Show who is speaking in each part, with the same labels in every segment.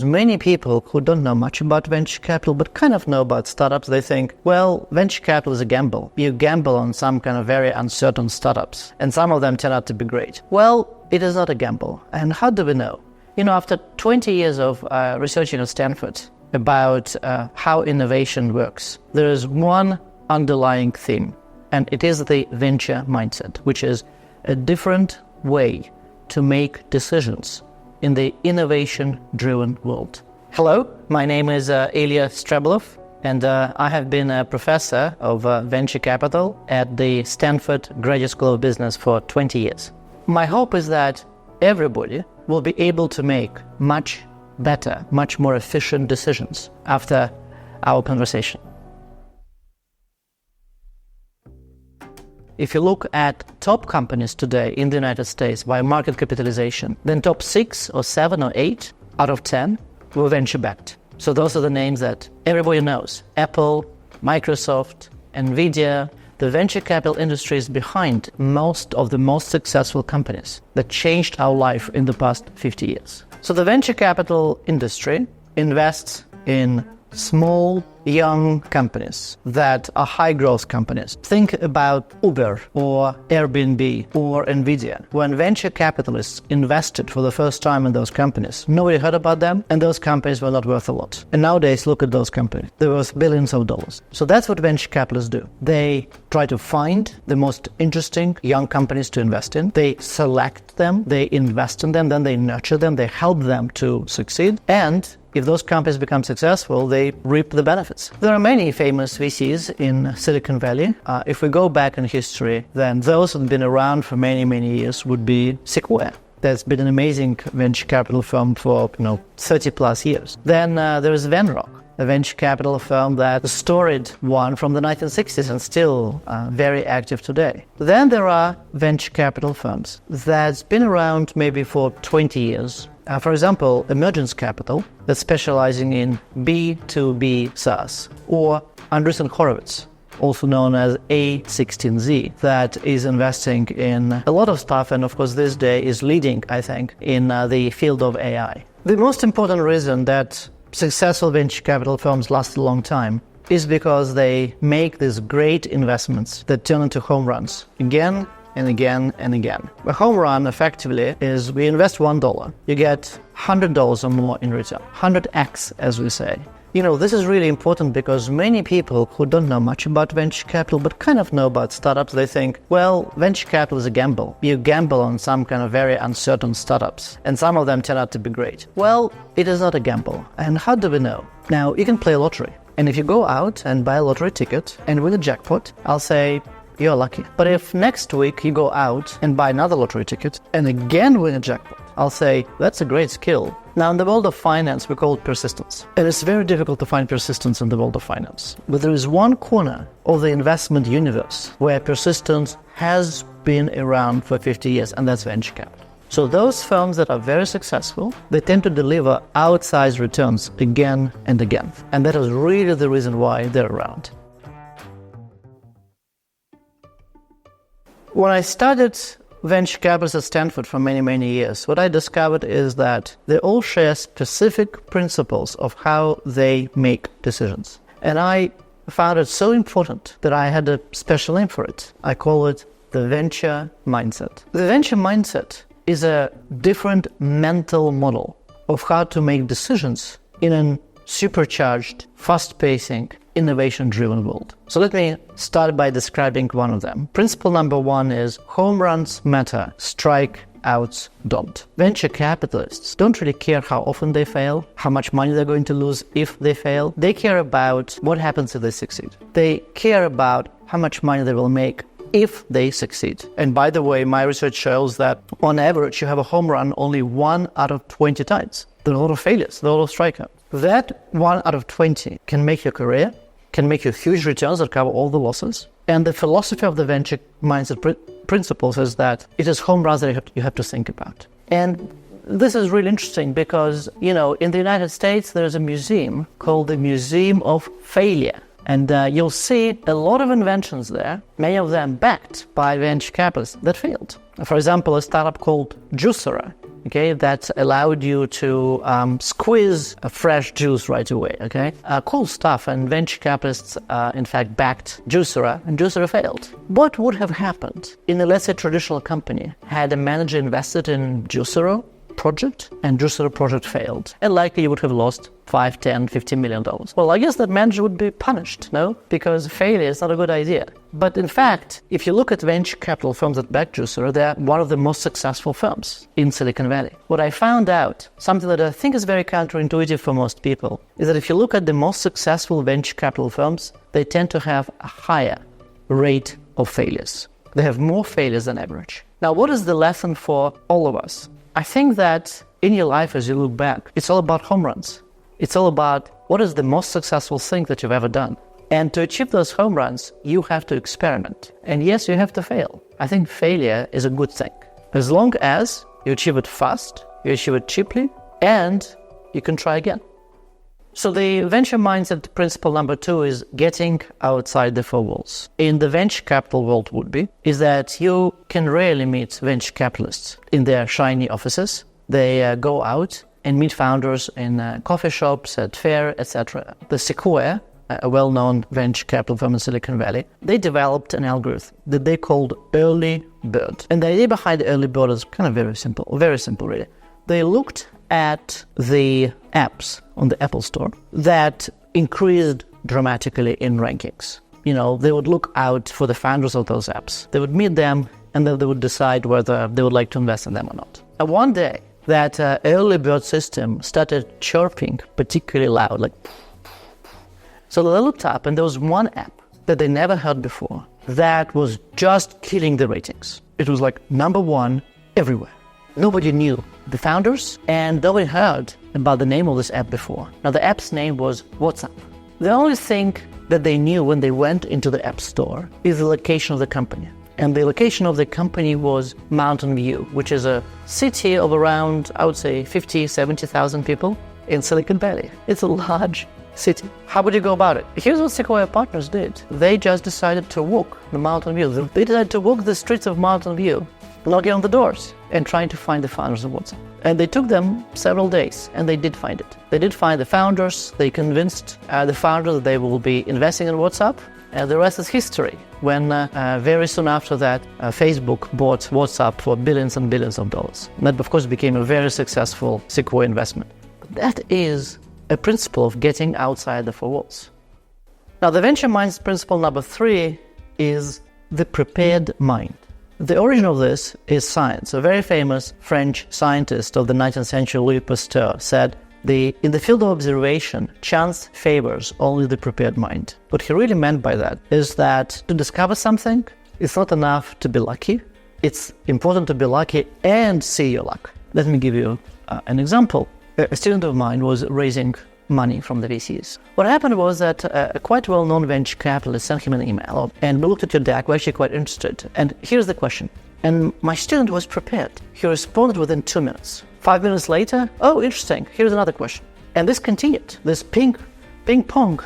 Speaker 1: Many people who don't know much about venture capital but kind of know about startups, they think, well, venture capital is a gamble. You gamble on some kind of very uncertain startups, and some of them turn out to be great. Well, it is not a gamble. And how do we know? After 20 years of researching at Stanford about how innovation works, there is one underlying theme, and it is the venture mindset, which is a different way to make decisions in the innovation-driven world. Hello, my name is Illiya Strebulaye프, and I have been a professor of venture capital at the Stanford Graduate School of Business for 20 years. My hope is that everybody will be able to make much better, much more efficient decisions after our conversation. If you look at top companies today in the United States by market capitalization, then top 6 or 7 or 8 out of 10 were venture-backed. So those are the names that everybody knows. Apple, Microsoft, Nvidia. The venture capital industry is behind most of the most successful companies that changed our life in the past 50 years. So the venture capital industry invests in small, young companies that are high-growth companies. Think about Uber or Airbnb or Nvidia. When venture capitalists invested for the first time in those companies, nobody heard about them, and those companies were not worth a lot. And nowadays, look at those companies. They're worth billions of dollars. So that's what venture capitalists do. They try to find the most interesting young companies to invest in. They select them, they invest in them, then they nurture them, they help them to succeed, and if those companies become successful, they reap the benefits. There are many famous VCs in Silicon Valley. If we go back in history, then those that have been around for many, many years would be Sequoia. That's been an amazing venture capital firm for 30 plus years. Then there is Venrock, a venture capital firm that a storied one from the 1960s and still very active today. Then there are venture capital firms that's been around maybe for 20 years. For example, Emergence Capital, that's specializing in B2B SaaS, or Andreessen Horowitz, also known as A16Z, that is investing in a lot of stuff, and of course this day is leading, I think, in the field of AI. The most important reason that successful venture capital firms last a long time is because they make these great investments that turn into home runs again and again and again. A home run effectively is we invest $1, you get $100 or more in return, 100x as we say. This is really important because many people who don't know much about venture capital but kind of know about startups, they think, well, venture capital is a gamble. You gamble on some kind of very uncertain startups, and some of them turn out to be great. Well, it is not a gamble. And how do we know? Now, you can play a lottery. And if you go out and buy a lottery ticket and win a jackpot, I'll say, you're lucky. But if next week you go out and buy another lottery ticket and again win a jackpot, I'll say, that's a great skill. Now, in the world of finance, we call it persistence. And it's very difficult to find persistence in the world of finance. But there is one corner of the investment universe where persistence has been around for 50 years, and that's venture capital. So those firms that are very successful, they tend to deliver outsized returns again and again. And that is really the reason why they're around. When I started venture capitalists at Stanford for many, many years, what I discovered is that they all share specific principles of how they make decisions. And I found it so important that I had a special name for it. I call it the venture mindset. The venture mindset is a different mental model of how to make decisions in a supercharged, fast-pacing, innovation-driven world. So let me start by describing one of them. Principle number one is home runs matter, strikeouts don't. Venture capitalists don't really care how often they fail, how much money they're going to lose if they fail. They care about what happens if they succeed. They care about how much money they will make if they succeed. And by the way, my research shows that on average you have a home run only 1 out of 20 times. There are a lot of failures, there are a lot of strikeouts. That 1 out of 20 can make your career, can make you huge returns that cover all the losses. And the philosophy of the venture mindset principles is that it is home runs that you have to think about. And this is really interesting because, in the United States, there's a museum called the Museum of Failure. And you'll see a lot of inventions there, many of them backed by venture capitalists that failed. For example, a startup called Juicera okay, that allowed you to squeeze a fresh juice right away, okay? Cool stuff, and venture capitalists, in fact, backed Juicera, and Juicera failed. What would have happened in a, let's say, traditional company had a manager invested in Juicera project and Juicera project failed, and likely you would have lost $5, $10, $15 million. Well, I guess that manager would be punished, no? Because failure is not a good idea. But in fact, if you look at venture capital firms that back Juicera, they're one of the most successful firms in Silicon Valley. What I found out, something that I think is very counterintuitive for most people, is that if you look at the most successful venture capital firms, they tend to have a higher rate of failures. They have more failures than average. Now, what is the lesson for all of us? I think that in your life, as you look back, it's all about home runs. It's all about what is the most successful thing that you've ever done. And to achieve those home runs, you have to experiment. And yes, you have to fail. I think failure is a good thing. As long as you achieve it fast, you achieve it cheaply, and you can try again. So the venture mindset principle number 2 is getting outside the four walls. In the venture capital world is that you can rarely meet venture capitalists in their shiny offices. They go out and meet founders in coffee shops, at fair, etc. The Sequoia, a well-known venture capital firm in Silicon Valley, they developed an algorithm that they called Early Bird. And the idea behind the Early Bird is kind of very simple really. They looked at the apps on the Apple Store that increased dramatically in rankings. You know, they would look out for the founders of those apps. They would meet them, and then they would decide whether they would like to invest in them or not. And one day, that early bird system started chirping particularly loud, like. So they looked up, and there was one app that they never heard before that was just killing the ratings. It was like number 1 everywhere. Nobody knew the founders, and nobody heard about the name of this app before. Now, the app's name was WhatsApp. The only thing that they knew when they went into the App Store is the location of the company. And the location of the company was Mountain View, which is a city of around, I would say, 50, 70,000 people in Silicon Valley. It's a large city. How would you go about it? Here's what Sequoia Partners did. They just decided to walk the Mountain View. They decided to walk the streets of Mountain View, knocking on the doors and trying to find the founders of WhatsApp. And they took them several days, and they did find it. They did find the founders. They convinced the founders that they will be investing in WhatsApp. And the rest is history. When very soon after that, Facebook bought WhatsApp for billions and billions of dollars. And that, of course, became a very successful Sequoia investment. But that is a principle of getting outside the four walls. Now, the venture mindset principle number 3 is the prepared mind. The origin of this is science. A very famous French scientist of the 19th century, Louis Pasteur, said, in the field of observation, chance favors only the prepared mind. What he really meant by that is that to discover something, it's not enough to be lucky. It's important to be lucky and see your luck. Let me give you an example. A student of mine was raising money from the VCs. What happened was that a quite well-known venture capitalist sent him an email, and we looked at your deck, we're actually quite interested. And here's the question. And my student was prepared. He responded within 2 minutes. 5 minutes later, oh, interesting, here's another question. And this continued. This ping pong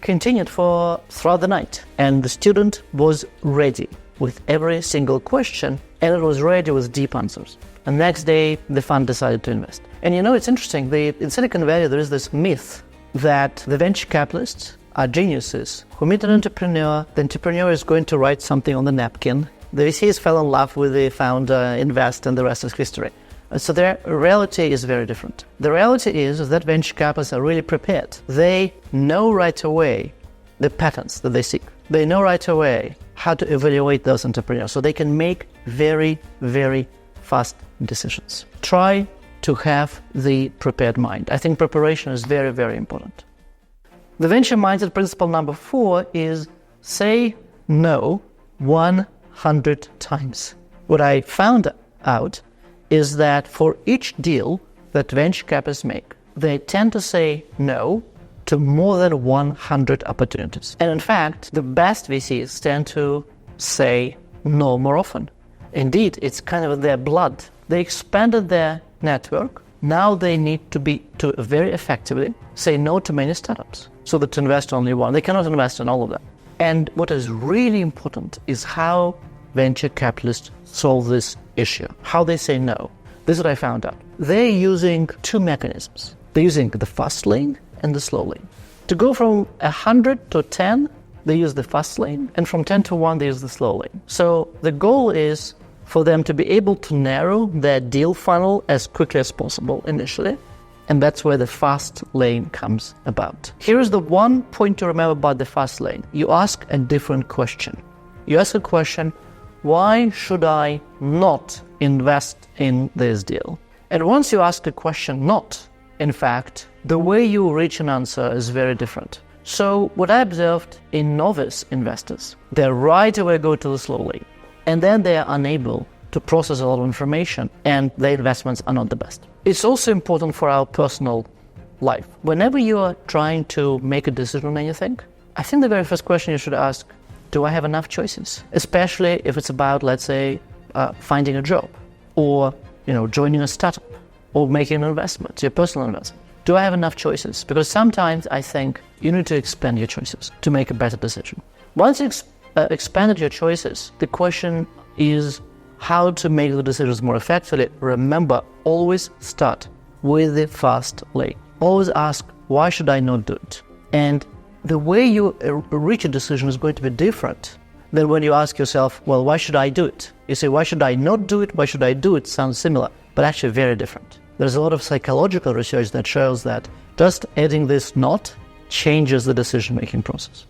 Speaker 1: continued throughout the night. And the student was ready with every single question, and it was ready with deep answers. And next day, the fund decided to invest. And you know, it's interesting, in Silicon Valley, there is this myth that the venture capitalists are geniuses who meet an entrepreneur. The entrepreneur is going to write something on the napkin. The VCs fell in love with the founder, invest, and the rest is history. So their reality is very different. The reality is that venture capitalists are really prepared. They know right away the patterns that they seek. They know right away how to evaluate those entrepreneurs, so they can make very, very fast decisions. Try to have the prepared mind. I think preparation is very, very important. The venture mindset principle number 4 is say no 100 times. What I found out is that for each deal that venture capitalists make, they tend to say no to more than 100 opportunities. And in fact, the best VCs tend to say no more often. Indeed, it's kind of in their blood. They expanded their network. Now they need to very effectively say no to many startups, so that to invest only one. They cannot invest in all of them. And what is really important is how venture capitalists solve this issue, how they say no. This is what I found out. They're using two mechanisms. They're using the fast lane and the slow lane. To go from 100 to 10, they use the fast lane, and from 10 to 1, they use the slow lane. So the goal is for them to be able to narrow their deal funnel as quickly as possible initially, and that's where the fast lane comes about. Here is the one point to remember about the fast lane. You ask a different question. You ask a question, why should I not invest in this deal? And once you ask a question not, in fact, the way you reach an answer is very different. So what I observed in novice investors, they right away go to the slow lane, and then they are unable to process a lot of information, and their investments are not the best. It's also important for our personal life. Whenever you are trying to make a decision on anything, I think the very first question you should ask, do I have enough choices? Especially if it's about, let's say, finding a job, or joining a startup, or making an investment, your personal investment. Do I have enough choices? Because sometimes I think you need to expand your choices to make a better decision. Once you expanded your choices, the question is how to make the decisions more effectively. Remember, always start with the fast lane. Always ask, why should I not do it? And the way you reach a decision is going to be different than when you ask yourself, well, why should I do it? You say, why should I not do it? Why should I do it? Sounds similar, but actually very different. There's a lot of psychological research that shows that just adding this not changes the decision-making process.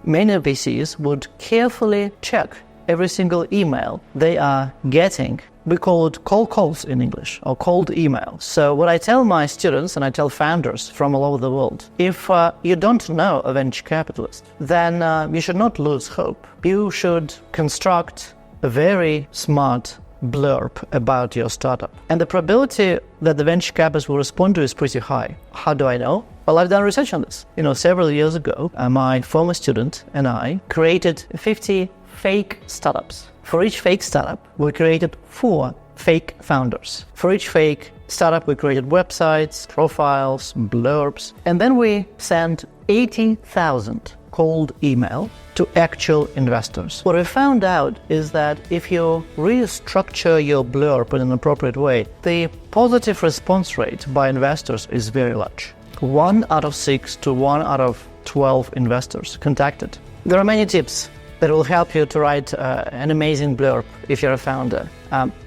Speaker 1: Many VCs would carefully check every single email they are getting. We call it cold calls in English, or cold email. So what I tell my students, and I tell founders from all over the world, if you don't know a venture capitalist, then you should not lose hope. You should construct a very smart blurb about your startup. And the probability that the venture capitalist will respond to is pretty high. How do I know? Well, I've done research on this. Several years ago, my former student and I created 50 fake startups. For each fake startup, we created 4 fake founders. For each fake startup, we created websites, profiles, blurbs, and then we sent 80,000 cold email to actual investors. What we found out is that if you restructure your blurb in an appropriate way, the positive response rate by investors is very large. 1 out of 6 to 1 out of 12 investors contacted. There are many tips that will help you to write an amazing blurb if you're a founder.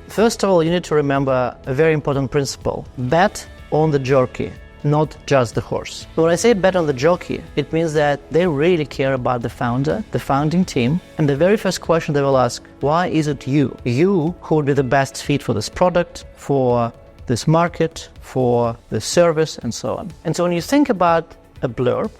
Speaker 1: First of all, you need to remember a very important principle. Bet on the jockey, not just the horse. When I say bet on the jockey, it means that they really care about the founder, the founding team, and the very first question they will ask, why is it you? You who would be the best fit for this product, for this market, for the service, and so on. And so when you think about a blurb,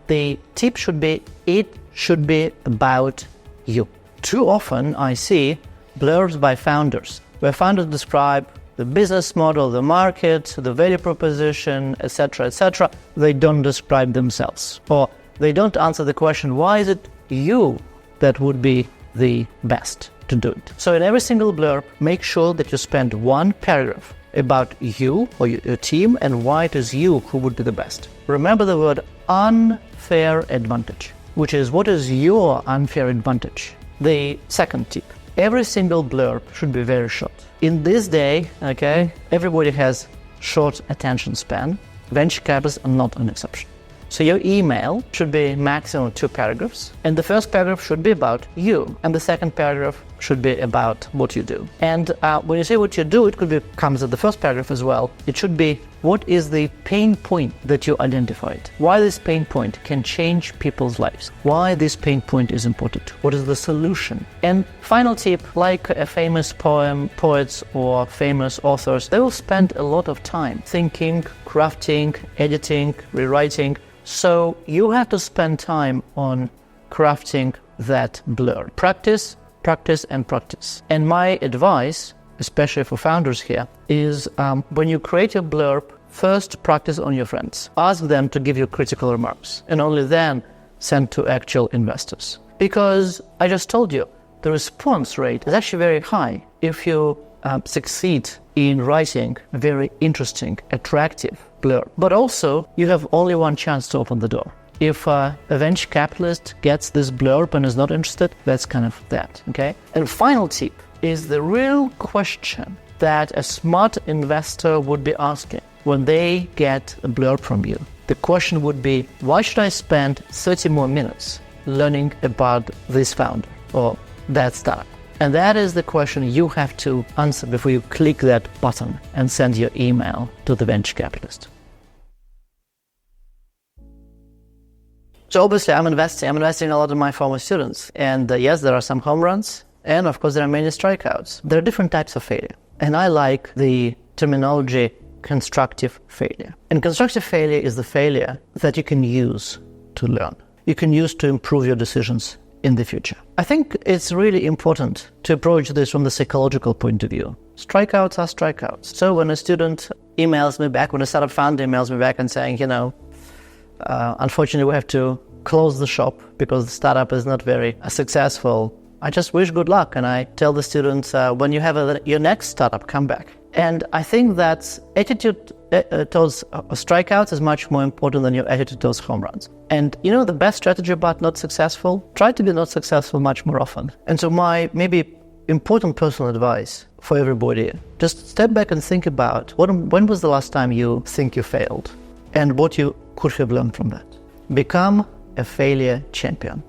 Speaker 1: the tip should be, it should be about you. Too often I see blurbs by founders, where founders describe the business model, the market, the value proposition, etc., etc. They don't describe themselves, or they don't answer the question, why is it you that would be the best to do it? So in every single blurb, make sure that you spend one paragraph about you or your team and why it is you who would be the best. Remember the word unfair advantage, which is what is your unfair advantage? The second tip. Every single blurb should be very short. In this day, everybody has short attention span. Venture capitalists are not an exception. So your email should be maximum 2 paragraphs, and the first paragraph should be about you, and the second paragraph should be about what you do. And when you say what you do, it comes at the first paragraph as well. It should be, what is the pain point that you identified? Why this pain point can change people's lives? Why this pain point is important? What is the solution? And final tip, like a famous poets or famous authors, they will spend a lot of time thinking, crafting, editing, rewriting. So you have to spend time on crafting that blurb. Practice, practice, and practice. And my advice, especially for founders here, is when you create your blurb, first practice on your friends. Ask them to give you critical remarks, and only then send to actual investors. Because I just told you, the response rate is actually very high if you succeed in writing a very interesting, attractive blurb. But also, you have only one chance to open the door. If a venture capitalist gets this blurb and is not interested, that's kind of that, okay? And final tip is the real question that a smart investor would be asking when they get a blurb from you. The question would be, why should I spend 30 more minutes learning about this founder or that startup? And that is the question you have to answer before you click that button and send your email to the venture capitalist. So obviously I'm investing a lot in my former students. And yes, there are some home runs. And of course there are many strikeouts. There are different types of failure. And I like the terminology constructive failure. And constructive failure is the failure that you can use to learn. You can use to improve your decisions in the future. I think it's really important to approach this from the psychological point of view. Strikeouts are strikeouts. So when a student emails me back, when a startup founder emails me back and saying, unfortunately we have to close the shop because the startup is not very successful, I just wish good luck. And I tell the students, when you have your next startup, come back. And I think that attitude towards strikeouts is much more important than your attitude towards home runs. And the best strategy about not successful, try to be not successful much more often. And so my maybe important personal advice for everybody, just step back and think about when was the last time you think you failed and what you could have learned from that. Become a failure champion.